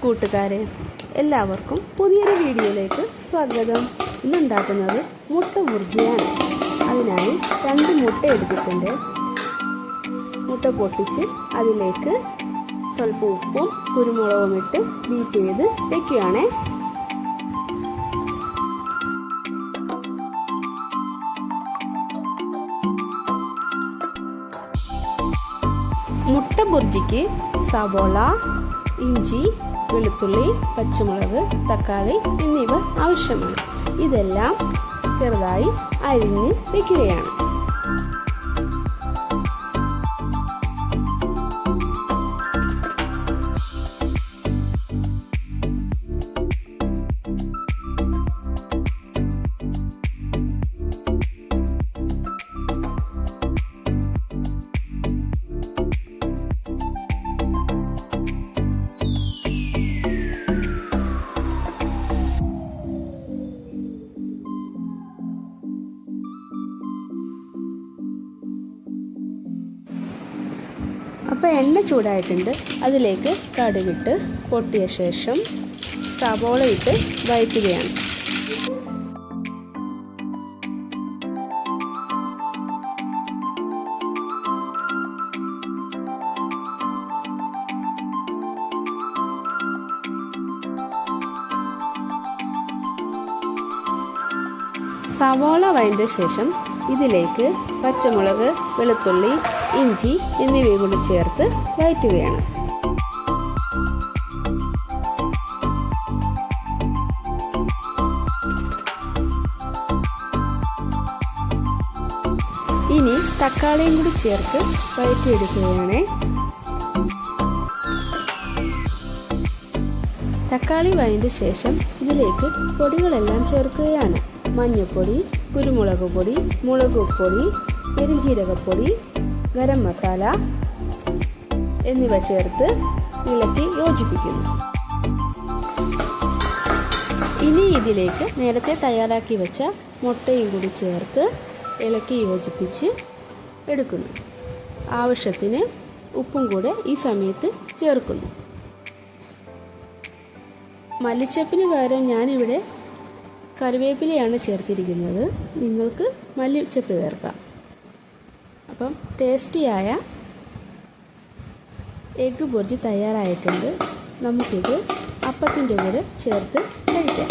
കൂട്ടുകാരെ, എല്ലാവർക്കും പുതിയൊരു വീഡിയോയിലേക്ക് സ്വാഗതം. ഇന്നുണ്ടാക്കുന്നത് മുട്ട ബുർജിയാണ്. അതിനായി 2 മുട്ട എടുത്തിട്ടുണ്ട്. മുട്ട പൊട്ടിച്ച് അതിലേക്ക് സ്വല്പം ഉപ്പും കുരുമുളകും ഇട്ട് ബീറ്റ് ചെയ്ത് വെക്കുകയാണ്. മുട്ട ബുർജിക്ക് സവോള, ഇഞ്ചി, വെളുത്തുള്ളി, പച്ചമുളക്, തക്കാളി എന്നിവ ആവശ്യമാണ്. ഇതെല്ലാം ചെറുതായി അരിഞ്ഞ് വെക്കുകയാണ്. അപ്പോൾ എണ്ണ ചൂടായിട്ടുണ്ട്. അതിലേക്ക് കടുകിട്ട് പൊട്ടിയ ശേഷം സവോള ഇട്ട് വഴറ്റുകയാണ്. സവോള വഴറ്റിയ ശേഷം ഇതിലേക്ക് പച്ചമുളക്, വെളുത്തുള്ളി, ഇഞ്ചി എന്നിവയും കൂടി ചേർത്ത് വഴറ്റുകയാണ്. ഇനി തക്കാളിയും കൂടി ചേർത്ത് വഴറ്റിയെടുക്കുകയാണ്. തക്കാളി വഴറ്റിയ ശേഷം ഇതിലേക്ക് പൊടികളെല്ലാം ചേർക്കുകയാണ്. മഞ്ഞൾപ്പൊടി, കുരുമുളക് പൊടി, മുളക് പൊടി, പെരുംജീരകപ്പൊടി, ഗരം മസാല എന്നിവ ചേർത്ത് ഇളക്കി യോജിപ്പിക്കുന്നു. ഇനി ഇതിലേക്ക് നേരത്തെ തയ്യാറാക്കി വെച്ച മുട്ടയും കൂടി ചേർത്ത് ഇളക്കി യോജിപ്പിച്ച് എടുക്കുന്നു. ആവശ്യത്തിന് ഉപ്പും കൂടെ ഈ സമയത്ത് ചേർക്കുന്നു. മല്ലിച്ചപ്പിന് പകരം ഞാനിവിടെ കറിവേപ്പിലയാണ് ചേർത്തിരിക്കുന്നത്. നിങ്ങൾക്ക് മല്ലിച്ചപ്പ് ചേർക്കാം. അപ്പം ടേസ്റ്റിയായ എഗ്ഗ് ബുർജി തയ്യാറായിട്ടുണ്ട്. നമുക്കിത് അപ്പത്തിൻ്റെ കൂടെ ചേർത്ത് കഴിക്കാം.